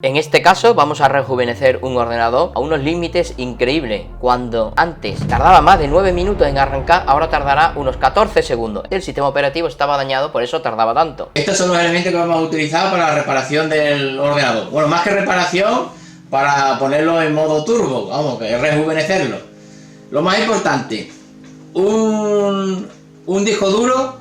En este caso vamos a rejuvenecer un ordenador a unos límites increíbles. Cuando antes tardaba más de 9 minutos en arrancar, ahora tardará unos 14 segundos. El sistema operativo estaba dañado, por eso tardaba tanto. Estos son los elementos que vamos a utilizar para la reparación del ordenador. Bueno, más que reparación, para ponerlo en modo turbo, vamos, que rejuvenecerlo. Lo más importante, un disco duro,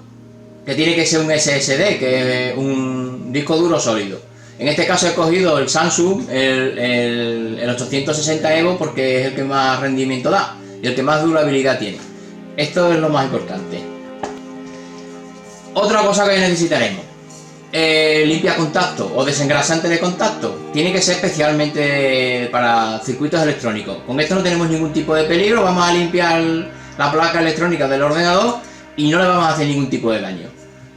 que tiene que ser un SSD, que es un disco duro sólido. En este caso he cogido el Samsung, el 860 Evo, porque es el que más rendimiento da y el que más durabilidad tiene. Esto es lo más importante. Otra cosa que necesitaremos, limpia contacto o desengrasante de contacto. Tiene que ser especialmente para circuitos electrónicos. Con esto no tenemos ningún tipo de peligro. Vamos a limpiar la placa electrónica del ordenador y no le vamos a hacer ningún tipo de daño.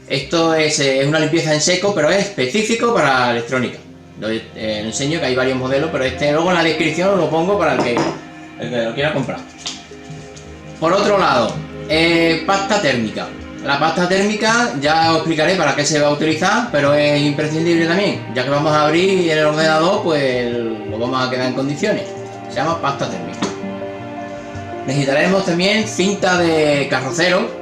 Esto es una limpieza en seco, pero es específico para electrónica. Lo enseño, que hay varios modelos, pero luego en la descripción lo pongo para el que lo quiera comprar. Por otro lado, pasta térmica. La pasta térmica ya os explicaré para qué se va a utilizar, pero es imprescindible también. Ya que vamos a abrir el ordenador, pues lo vamos a quedar en condiciones. Se llama pasta térmica. Necesitaremos también cinta de carrocero.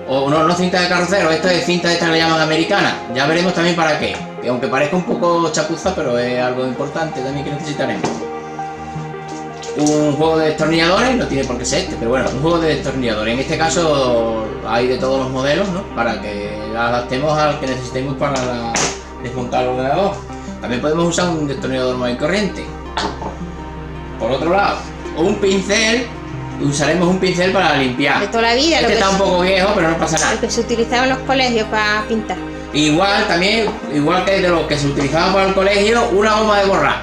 O no cinta de carrocero, esto es cinta de esta que le llaman americana. Ya veremos también para qué. Que aunque parezca un poco chapuza, pero es algo importante también que necesitaremos. Un juego de destornilladores, no tiene por qué ser este, pero bueno, un juego de destornilladores. En este caso hay de todos los modelos, ¿no? Para que la adaptemos al que necesitemos para desmontar el ordenador. También podemos usar un destornillador normal y corriente. Por otro lado, un pincel. Usaremos un pincel para limpiar. De toda la vida. Este está un poco viejo, pero no pasa nada. Lo que se utilizaba en los colegios para pintar. Igual que de lo que se utilizaba para el colegio, una goma de borrar.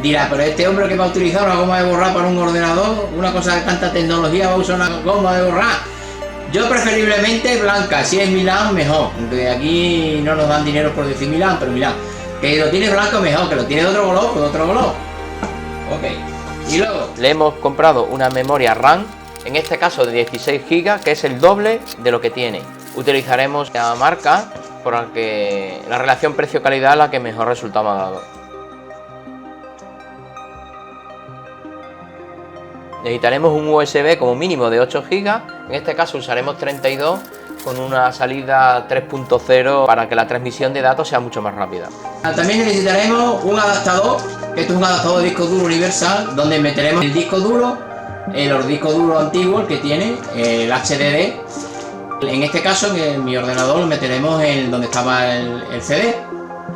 Dirá, pero este hombre que va a utilizar una goma de borrar para un ordenador, una cosa de tanta tecnología, va a usar una goma de borrar. Yo preferiblemente blanca, si es Milán mejor. Aunque aquí no nos dan dinero por decir Milán, pero Milán. Que lo tiene blanco mejor, que lo tiene de otro color, pues de otro color. Ok. Y luego le hemos comprado una memoria RAM, en este caso de 16 GB, que es el doble de lo que tiene. Utilizaremos la marca por la que la relación precio-calidad es la que mejor resultado ha dado. Necesitaremos un USB como mínimo de 8 GB, en este caso usaremos 32 con una salida 3.0 para que la transmisión de datos sea mucho más rápida. También necesitaremos un adaptador, que esto es un adaptador de disco duro universal, donde meteremos el disco duro, los discos duros antiguos que tiene, el HDD. En este caso, en mi ordenador, lo meteremos en donde estaba el CD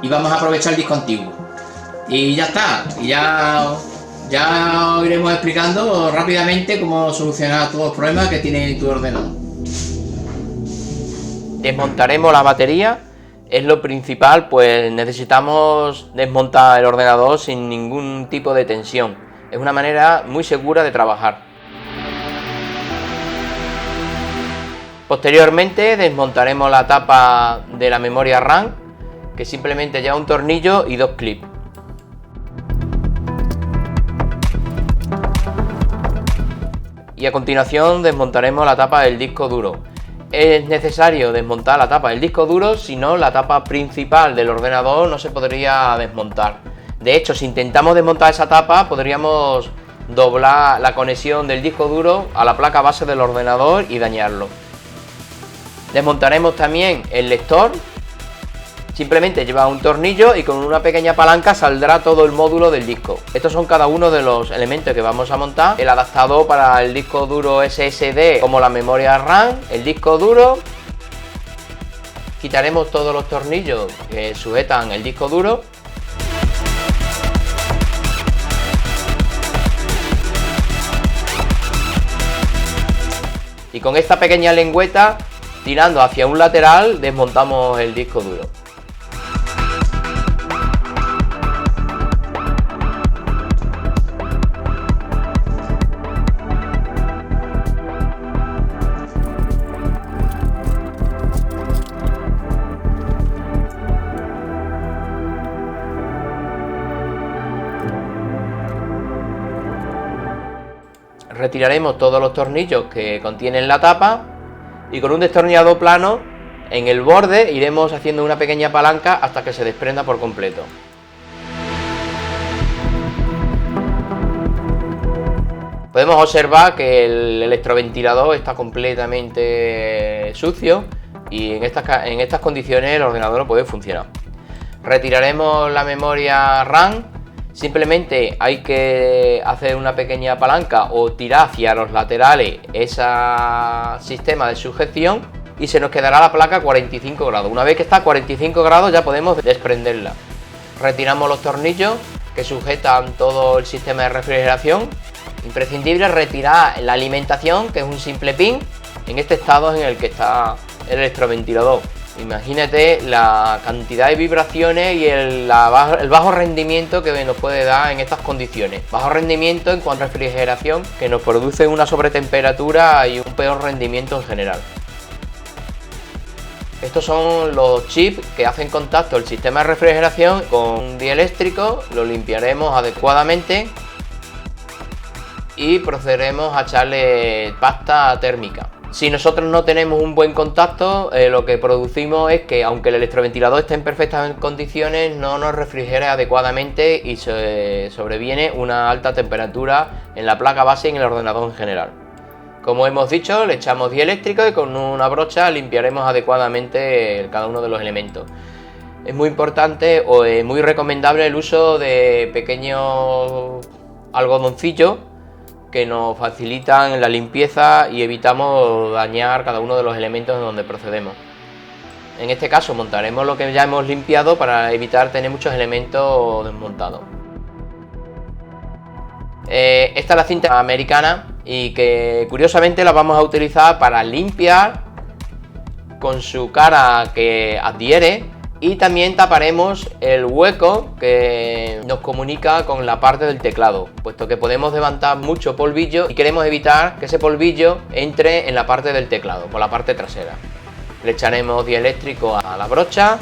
y vamos a aprovechar el disco antiguo. Y ya está, y ya iremos explicando rápidamente cómo solucionar todos los problemas que tiene tu ordenador. Desmontaremos la batería, es lo principal, pues necesitamos desmontar el ordenador sin ningún tipo de tensión. Es una manera muy segura de trabajar. Posteriormente desmontaremos la tapa de la memoria RAM, que simplemente lleva un tornillo y 2 clips. Y a continuación desmontaremos la tapa del disco duro. Es necesario desmontar la tapa del disco duro, si no la tapa principal del ordenador no se podría desmontar. De hecho, si intentamos desmontar esa tapa, podríamos doblar la conexión del disco duro a la placa base del ordenador y dañarlo. Desmontaremos también el lector. Simplemente lleva un tornillo y con una pequeña palanca saldrá todo el módulo del disco. Estos son cada uno de los elementos que vamos a montar. El adaptador para el disco duro SSD, como la memoria RAM, el disco duro. Quitaremos todos los tornillos que sujetan el disco duro. Y con esta pequeña lengüeta, tirando hacia un lateral, desmontamos el disco duro. Retiraremos todos los tornillos que contienen la tapa y con un destornillador plano en el borde iremos haciendo una pequeña palanca hasta que se desprenda por completo. Podemos observar que el electroventilador está completamente sucio y en estas condiciones el ordenador no puede funcionar. Retiraremos la memoria RAM. Simplemente hay que hacer una pequeña palanca o tirar hacia los laterales ese sistema de sujeción y se nos quedará la placa a 45 grados. Una vez que está a 45 grados ya podemos desprenderla. Retiramos los tornillos que sujetan todo el sistema de refrigeración. Imprescindible retirar la alimentación, que es un simple pin, en este estado en el que está el electroventilador. Imagínate la cantidad de vibraciones y el bajo rendimiento que nos puede dar en estas condiciones. Bajo rendimiento en cuanto a refrigeración, que nos produce una sobretemperatura y un peor rendimiento en general. Estos son los chips que hacen contacto el sistema de refrigeración con un dieléctrico. Lo limpiaremos adecuadamente y procederemos a echarle pasta térmica. Si nosotros no tenemos un buen contacto, lo que producimos es que, aunque el electroventilador esté en perfectas condiciones, no nos refrigere adecuadamente y sobreviene una alta temperatura en la placa base y en el ordenador en general. Como hemos dicho, le echamos dieléctrico y con una brocha limpiaremos adecuadamente cada uno de los elementos. Es muy importante o es muy recomendable el uso de pequeños algodoncillos que nos facilitan la limpieza y evitamos dañar cada uno de los elementos en donde procedemos. En este caso montaremos lo que ya hemos limpiado para evitar tener muchos elementos desmontados. Esta es la cinta americana y que curiosamente la vamos a utilizar para limpiar con su cara que adhiere. Y también taparemos el hueco que nos comunica con la parte del teclado, puesto que podemos levantar mucho polvillo y queremos evitar que ese polvillo entre en la parte del teclado, por la parte trasera. Le echaremos dieléctrico a la brocha,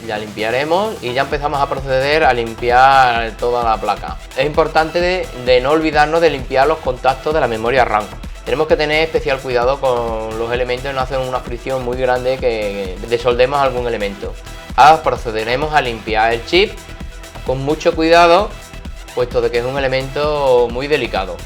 ya limpiaremos y ya empezamos a proceder a limpiar toda la placa. Es importante de no olvidarnos de limpiar los contactos de la memoria RAM. Tenemos que tener especial cuidado con los elementos y no hacer una fricción muy grande que desoldemos algún elemento. Ahora procederemos a limpiar el chip con mucho cuidado, puesto de que es un elemento muy delicado.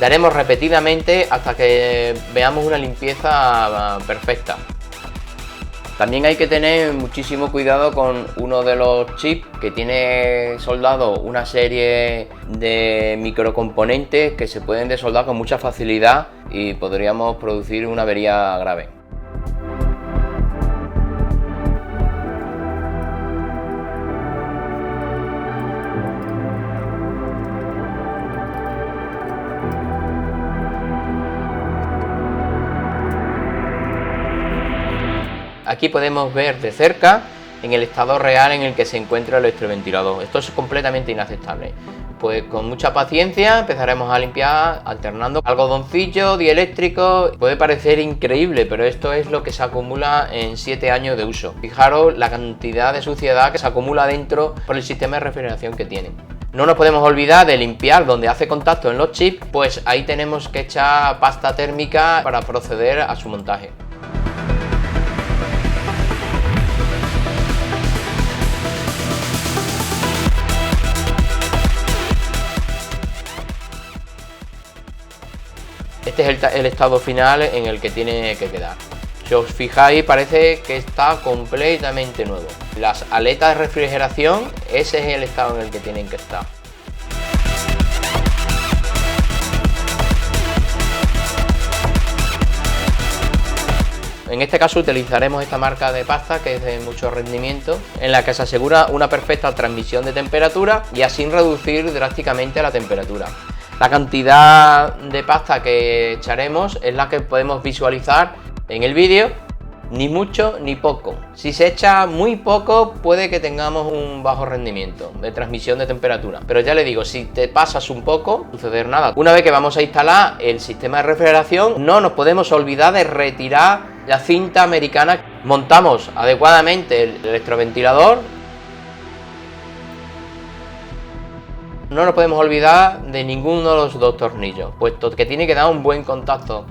Daremos repetidamente hasta que veamos una limpieza perfecta. También hay que tener muchísimo cuidado con uno de los chips que tiene soldado una serie de microcomponentes que se pueden desoldar con mucha facilidad y podríamos producir una avería grave. Aquí podemos ver de cerca en el estado real en el que se encuentra el electroventilador. Esto es completamente inaceptable. Pues con mucha paciencia empezaremos a limpiar alternando algodoncillo, dieléctrico. Puede parecer increíble, pero esto es lo que se acumula en 7 años de uso. Fijaros la cantidad de suciedad que se acumula dentro por el sistema de refrigeración que tiene. No nos podemos olvidar de limpiar donde hace contacto en los chips, pues ahí tenemos que echar pasta térmica para proceder a su montaje. Este es el estado final en el que tiene que quedar. Si os fijáis, parece que está completamente nuevo. Las aletas de refrigeración, ese es el estado en el que tienen que estar. En este caso utilizaremos esta marca de pasta que es de mucho rendimiento, en la que se asegura una perfecta transmisión de temperatura y así reducir drásticamente la temperatura. La cantidad de pasta que echaremos es la que podemos visualizar en el vídeo, ni mucho ni poco. Si se echa muy poco puede que tengamos un bajo rendimiento de transmisión de temperatura, pero ya le digo, si te pasas un poco, no suceder nada. Una vez que vamos a instalar el sistema de refrigeración, no nos podemos olvidar de retirar la cinta americana. Montamos adecuadamente el electroventilador. No nos podemos olvidar de ninguno de los dos tornillos, puesto que tiene que dar un buen contacto.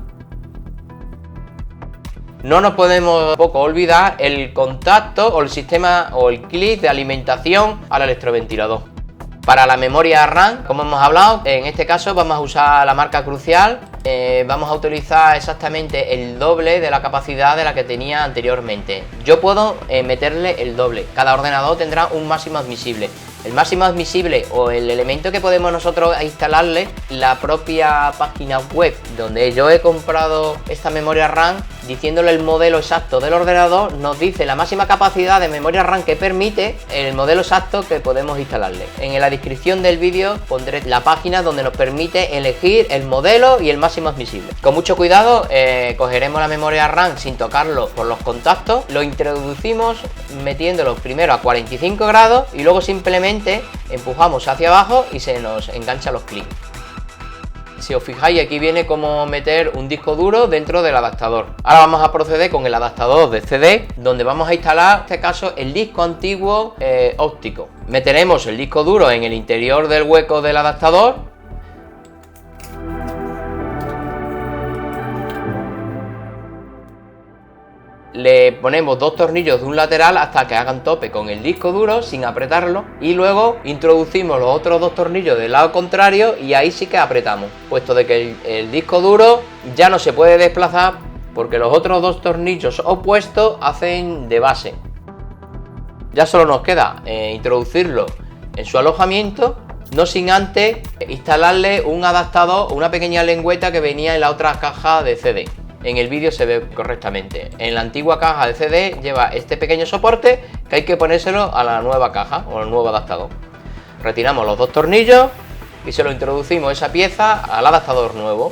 No nos podemos tampoco olvidar el contacto o el sistema o el clip de alimentación al electroventilador. Para la memoria RAM, como hemos hablado, en este caso vamos a usar la marca Crucial. Vamos a utilizar exactamente el doble de la capacidad de la que tenía anteriormente. Yo puedo meterle el doble. Cada ordenador tendrá un máximo admisible. El máximo admisible o el elemento que podemos nosotros instalarle, la propia página web donde yo he comprado esta memoria RAM, diciéndole el modelo exacto del ordenador, nos dice la máxima capacidad de memoria RAM que permite, el modelo exacto que podemos instalarle. En la descripción del vídeo pondré la página donde nos permite elegir el modelo y el máximo admisible. Con mucho cuidado cogeremos la memoria RAM sin tocarlo por los contactos, lo introducimos metiéndolo primero a 45 grados y luego simplemente empujamos hacia abajo y se nos enganchan los clips. Si os fijáis, aquí viene como meter un disco duro dentro del adaptador. Ahora vamos a proceder con el adaptador de CD, donde vamos a instalar, en este caso, el disco antiguo óptico. Meteremos el disco duro en el interior del hueco del adaptador. Le ponemos dos tornillos de un lateral hasta que hagan tope con el disco duro sin apretarlo y luego introducimos los otros dos tornillos del lado contrario y ahí sí que apretamos, puesto de que el disco duro ya no se puede desplazar porque los otros dos tornillos opuestos hacen de base. Ya solo nos queda introducirlo en su alojamiento, no sin antes instalarle un adaptador o una pequeña lengüeta que venía en la otra caja de CD. En el vídeo se ve correctamente. En la antigua caja de CD lleva este pequeño soporte que hay que ponérselo a la nueva caja o al nuevo adaptador. Retiramos los dos tornillos y se lo introducimos esa pieza al adaptador nuevo.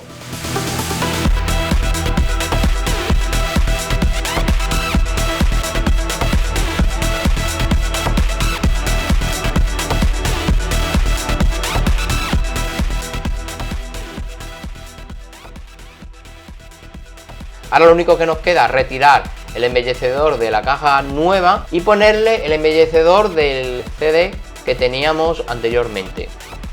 Ahora lo único que nos queda es retirar el embellecedor de la caja nueva y ponerle el embellecedor del CD que teníamos anteriormente.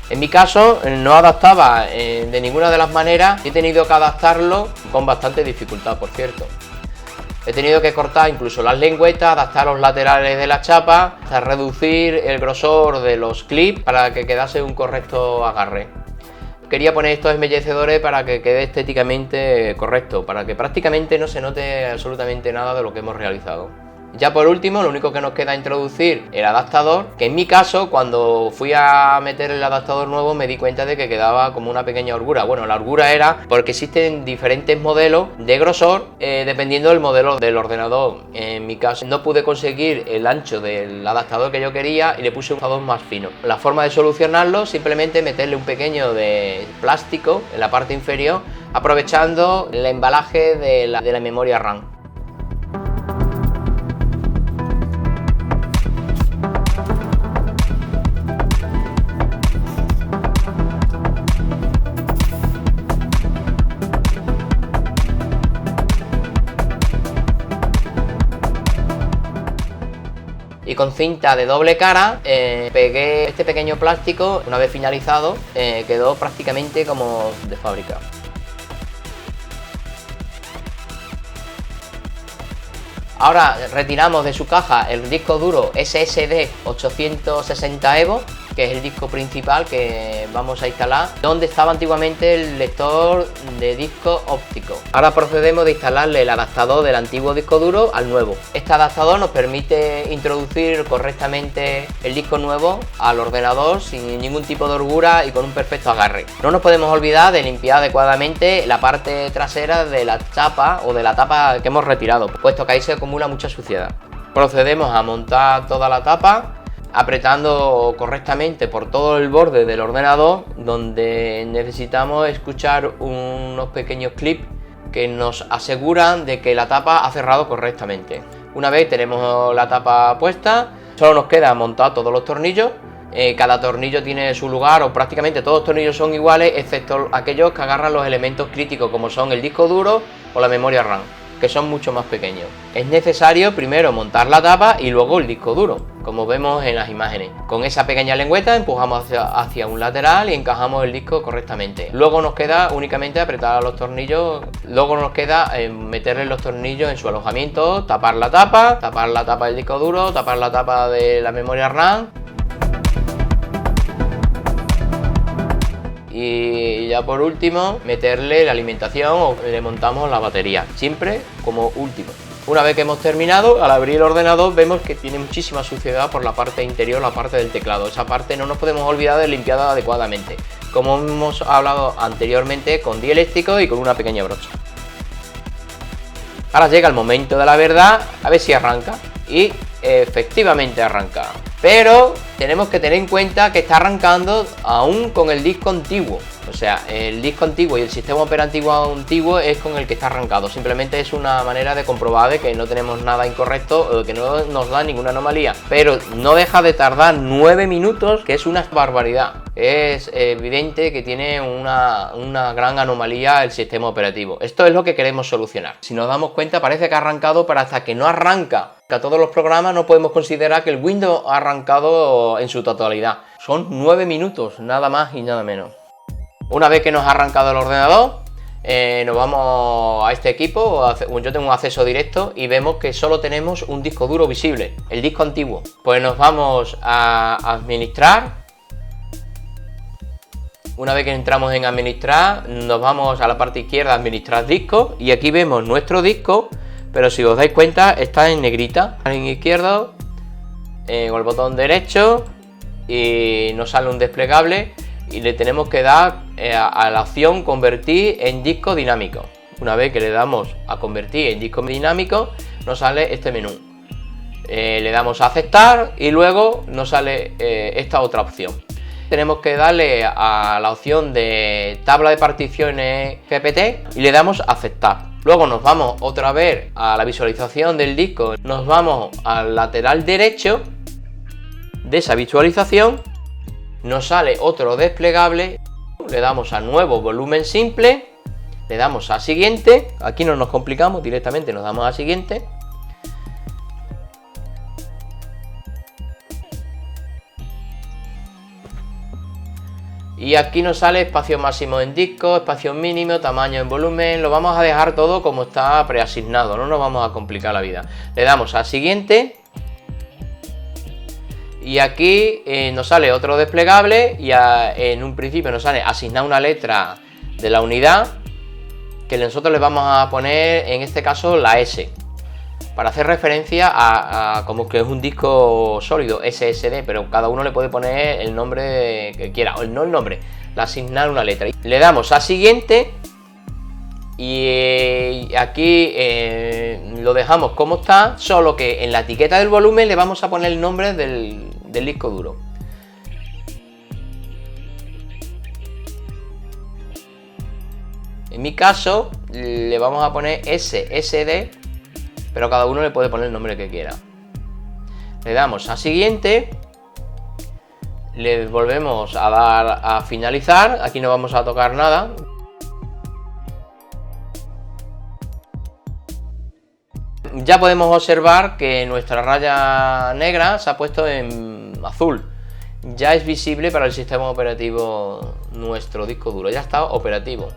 En mi caso no adaptaba de ninguna de las maneras y he tenido que adaptarlo con bastante dificultad, por cierto. He tenido que cortar incluso las lengüetas, adaptar los laterales de la chapa, hasta reducir el grosor de los clips para que quedase un correcto agarre. Quería poner estos embellecedores para que quede estéticamente correcto, para que prácticamente no se note absolutamente nada de lo que hemos realizado. Ya por último, lo único que nos queda es introducir el adaptador, que en mi caso, cuando fui a meter el adaptador nuevo, me di cuenta de que quedaba como una pequeña holgura. Bueno, la holgura era porque existen diferentes modelos de grosor, dependiendo del modelo del ordenador. En mi caso, no pude conseguir el ancho del adaptador que yo quería y le puse un adaptador más fino. La forma de solucionarlo, simplemente meterle un pequeño de plástico en la parte inferior, aprovechando el embalaje de la memoria RAM. Y con cinta de doble cara pegué este pequeño plástico. Una vez finalizado quedó prácticamente como de fábrica. Ahora retiramos de su caja el disco duro SSD 860 EVO, que es el disco principal que vamos a instalar, donde estaba antiguamente el lector de disco óptico. Ahora procedemos de instalarle el adaptador del antiguo disco duro al nuevo. Este adaptador nos permite introducir correctamente el disco nuevo al ordenador sin ningún tipo de holgura y con un perfecto agarre. No nos podemos olvidar de limpiar adecuadamente la parte trasera de la chapa o de la tapa que hemos retirado, puesto que ahí se acumula mucha suciedad. Procedemos a montar toda la tapa, apretando correctamente por todo el borde del ordenador, donde necesitamos escuchar unos pequeños clips que nos aseguran de que la tapa ha cerrado correctamente. Una vez tenemos la tapa puesta, solo nos queda montar todos los tornillos. Cada tornillo tiene su lugar, o prácticamente todos los tornillos son iguales, excepto aquellos que agarran los elementos críticos, como son el disco duro o la memoria RAM. que son mucho más pequeños. Es necesario primero montar la tapa y luego el disco duro, como vemos en las imágenes. Con esa pequeña lengüeta empujamos hacia un lateral y encajamos el disco correctamente. Luego nos queda únicamente apretar los tornillos, luego nos queda meterle los tornillos en su alojamiento, tapar la tapa del disco duro, tapar la tapa de la memoria RAM. Y ya por último, meterle la alimentación o le montamos la batería, siempre como último. Una vez que hemos terminado, al abrir el ordenador vemos que tiene muchísima suciedad por la parte interior, la parte del teclado. Esa parte no nos podemos olvidar de limpiarla adecuadamente, como hemos hablado anteriormente, con dieléctrico y con una pequeña brocha. Ahora llega el momento de la verdad, a ver si arranca. Y efectivamente arranca. Pero tenemos que tener en cuenta que está arrancando aún con el disco antiguo. O sea, el disco antiguo y el sistema operativo antiguo es con el que está arrancado. Simplemente es una manera de comprobar de que no tenemos nada incorrecto o que no nos da ninguna anomalía. Pero no deja de tardar 9 minutos, que es una barbaridad. Es evidente que tiene una gran anomalía el sistema operativo. Esto es lo que queremos solucionar. Si nos damos cuenta, parece que ha arrancado, pero hasta que no arranca a todos los programas no podemos considerar que el Windows ha arrancado en su totalidad. Son 9 minutos, nada más y nada menos. Una vez que nos ha arrancado el ordenador, nos vamos a este equipo, yo tengo un acceso directo y vemos que solo tenemos un disco duro visible, el disco antiguo. Pues nos vamos a administrar. Una vez que entramos en administrar, nos vamos a la parte izquierda, administrar discos, y aquí vemos nuestro disco, pero si os dais cuenta está en negrita. En izquierdo, con el botón derecho, y nos sale un desplegable y le tenemos que dar a la opción convertir en disco dinámico. Una vez que le damos a convertir en disco dinámico, nos sale este menú. Le damos a aceptar y luego nos sale esta otra opción. Tenemos que darle a la opción de tabla de particiones GPT y le damos a aceptar. Luego nos vamos otra vez a la visualización del disco, nos vamos al lateral derecho de esa visualización, nos sale otro desplegable, le damos a nuevo volumen simple, le damos a siguiente, aquí no nos complicamos, directamente nos damos a siguiente. Y aquí nos sale espacio máximo en disco, espacio mínimo, tamaño en volumen. Lo vamos a dejar todo como está preasignado, no nos vamos a complicar la vida. Le damos a siguiente. Y aquí nos sale otro desplegable y en un principio nos sale asignar una letra de la unidad, que nosotros le vamos a poner en este caso la S, para hacer referencia a como que es un disco sólido, SSD, pero cada uno le puede poner el nombre que quiera, o no el nombre, le asignar una letra. Le damos a siguiente y aquí lo dejamos como está, solo que en la etiqueta del volumen le vamos a poner el nombre del disco duro. En mi caso le vamos a poner SSD, pero cada uno le puede poner el nombre que quiera. Le damos a siguiente, le volvemos a dar a finalizar, aquí no vamos a tocar nada. Ya podemos observar que nuestra raya negra se ha puesto en azul. Ya es visible para el sistema operativo nuestro disco duro, ya está operativo.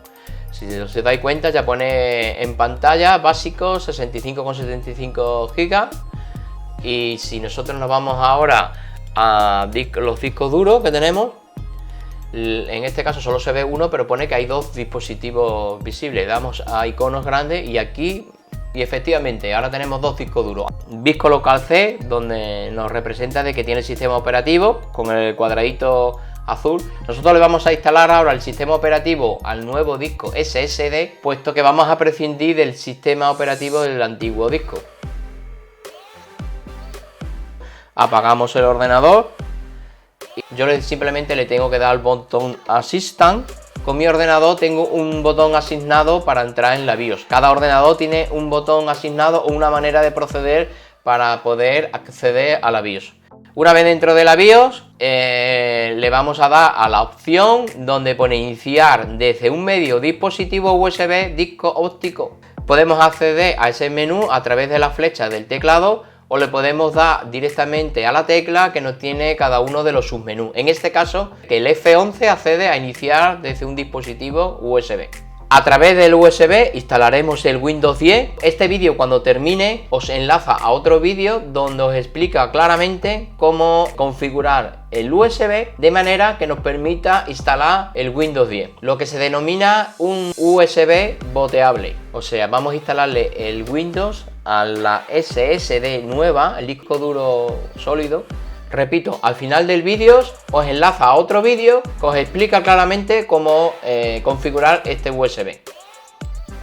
Si os dais cuenta, ya pone en pantalla básico 65,75 GB. Y si nosotros nos vamos ahora a los discos duros que tenemos, en este caso solo se ve uno, pero pone que hay dos dispositivos visibles. Damos a iconos grandes y aquí, y efectivamente, ahora tenemos dos discos duros. Disco local C, donde nos representa de que tiene el sistema operativo con el cuadradito azul. Nosotros le vamos a instalar ahora el sistema operativo al nuevo disco SSD, puesto que vamos a prescindir del sistema operativo del antiguo disco. Apagamos el ordenador. Yo simplemente le tengo que dar al botón Assistant. Con mi ordenador tengo un botón asignado para entrar en la BIOS. Cada ordenador tiene un botón asignado o una manera de proceder para poder acceder a la BIOS. Una vez dentro de la BIOS, le vamos a dar a la opción donde pone iniciar desde un medio dispositivo USB disco óptico. Podemos acceder a ese menú a través de la flecha del teclado o le podemos dar directamente a la tecla que nos tiene cada uno de los submenús. En este caso, el F11 accede a iniciar desde un dispositivo USB. A través del USB instalaremos el Windows 10. Este vídeo, cuando termine, os enlaza a otro vídeo donde os explica claramente cómo configurar el USB de manera que nos permita instalar el Windows 10, lo que se denomina un USB boteable. O sea, vamos a instalarle el Windows a la SSD nueva, el disco duro sólido. Repito, al final del vídeo os enlaza a otro vídeo que os explica claramente cómo configurar este USB.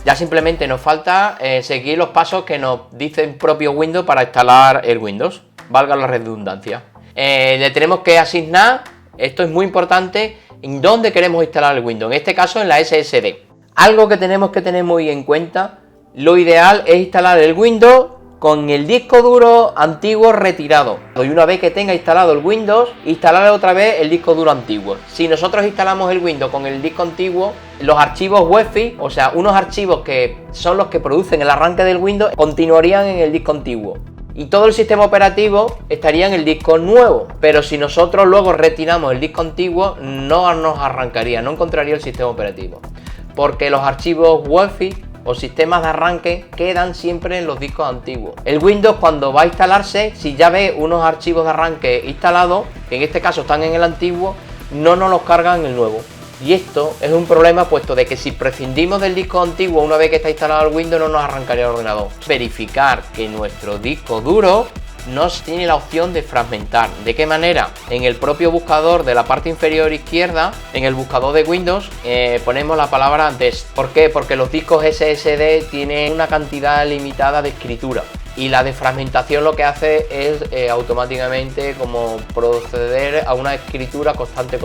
Ya simplemente nos falta seguir los pasos que nos dice el propio Windows para instalar el Windows, valga la redundancia. Le tenemos que asignar, esto es muy importante, en dónde queremos instalar el Windows, en este caso en la SSD. Algo que tenemos que tener muy en cuenta, lo ideal es instalar el Windows con el disco duro antiguo retirado, y una vez que tenga instalado el Windows, instalarle otra vez el disco duro antiguo. Si nosotros instalamos el Windows con el disco antiguo, los archivos UEFI, o sea, unos archivos que son los que producen el arranque del Windows, continuarían en el disco antiguo y todo el sistema operativo estaría en el disco nuevo. Pero si nosotros luego retiramos el disco antiguo, no nos arrancaría, no encontraría el sistema operativo, porque los archivos UEFI o sistemas de arranque quedan siempre en los discos antiguos. El Windows, cuando va a instalarse, si ya ve unos archivos de arranque instalados, que en este caso están en el antiguo, no nos los carga en el nuevo. Y esto es un problema, puesto de que si prescindimos del disco antiguo una vez que está instalado el Windows, no nos arrancaría el ordenador. Verificar que nuestro disco duro nos tiene la opción de fragmentar. ¿De qué manera? En el propio buscador de la parte inferior izquierda, en el buscador de Windows, ponemos la palabra desc. ¿Por qué? Porque los discos SSD tienen una cantidad limitada de escritura y la desfragmentación lo que hace es automáticamente como proceder a una escritura constante.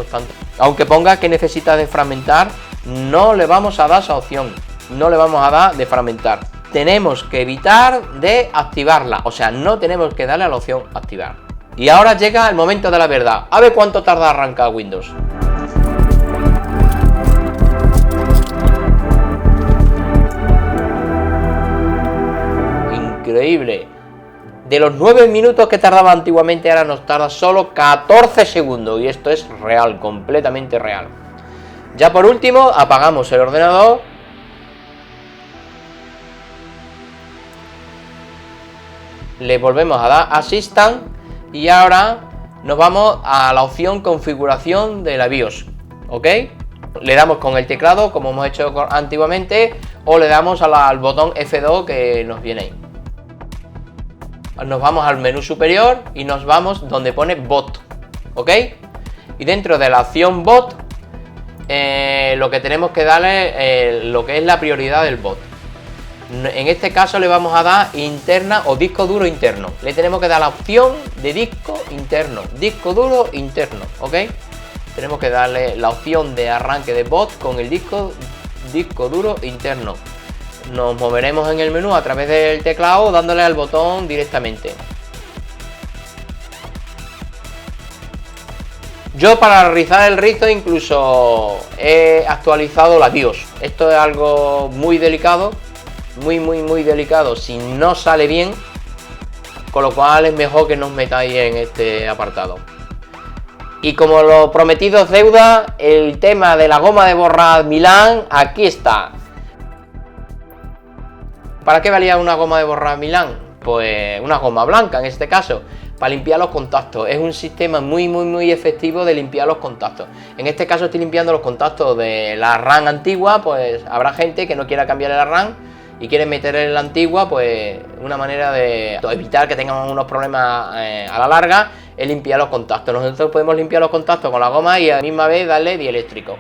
Aunque ponga que necesita desfragmentar, no le vamos a dar esa opción, no le vamos a dar desfragmentar. Tenemos que evitar de activarla, o sea, no tenemos que darle a la opción activar. Y ahora llega el momento de la verdad. A ver cuánto tarda arrancar Windows. Increíble. De los 9 minutos que tardaba antiguamente, ahora nos tarda solo 14 segundos. Y esto es real, completamente real. Ya por último, apagamos el ordenador. Le volvemos a dar Assistant y ahora nos vamos a la opción configuración de la BIOS, ¿ok? Le damos con el teclado como hemos hecho antiguamente o le damos al botón F2 que nos viene ahí. Nos vamos al menú superior y nos vamos donde pone Bot, ¿ok? Y dentro de la opción Bot lo que tenemos que darle lo que es la prioridad del bot. En este caso le vamos a dar interna o disco duro interno. Le tenemos que dar la opción de disco duro interno, ¿ok? Tenemos que darle la opción de arranque de bot con el disco duro interno. Nos moveremos en el menú a través del teclado dándole al botón directamente. Yo, para realizar el rizo, incluso he actualizado la BIOS. Esto es algo muy delicado. Muy delicado si no sale bien, con lo cual es mejor que nos metáis en este apartado. Y como lo prometido es deuda, el tema de la goma de borrar Milán, aquí está. ¿Para qué valía una goma de borrar Milán? Pues una goma blanca en este caso, para limpiar los contactos. Es un sistema muy efectivo de limpiar los contactos. En este caso estoy limpiando los contactos de la RAM antigua, pues habrá gente que no quiera cambiar la RAM y quieren meter en la antigua, pues una manera de evitar que tengamos unos problemas a la larga es limpiar los contactos. Nosotros podemos limpiar los contactos con la goma y a la misma vez darle dieléctrico.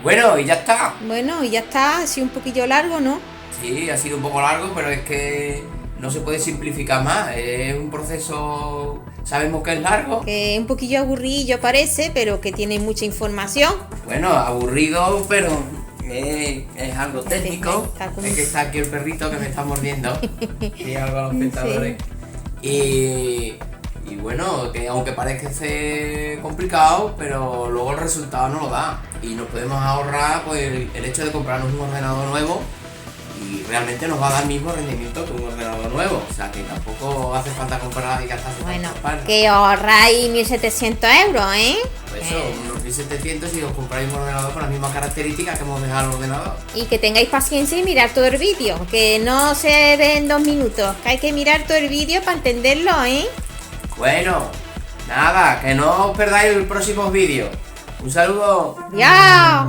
Bueno, y ya está. Bueno, y ya está, ha sido un poquillo largo, ¿no? Sí, ha sido un poco largo, pero es que no se puede simplificar más. Es un proceso, sabemos que es largo. Que un poquillo aburrido parece, pero que tiene mucha información. Bueno, aburrido, pero es algo técnico. Es que está aquí el perrito que me está mordiendo. Y algo a los espectadores. Sí. Y bueno, que aunque parezca ser complicado, pero luego el resultado no lo da. Y nos podemos ahorrar pues el hecho de comprarnos un ordenador nuevo y realmente nos va a dar el mismo rendimiento que un ordenador nuevo. O sea que tampoco hace falta comprar y gastarse Bueno, tantos palos. que ahorráis 1.700 euros, ¿eh? Pues eso, unos 1.700 y os compráis un ordenador con las mismas características que hemos dejado al ordenador. Y que tengáis paciencia y mirar todo el vídeo, que no se ve en 2 minutos, que hay que mirar todo el vídeo para entenderlo, ¿eh? Bueno, nada, que no os perdáis el próximo vídeo. Un saludo. ¡Ya!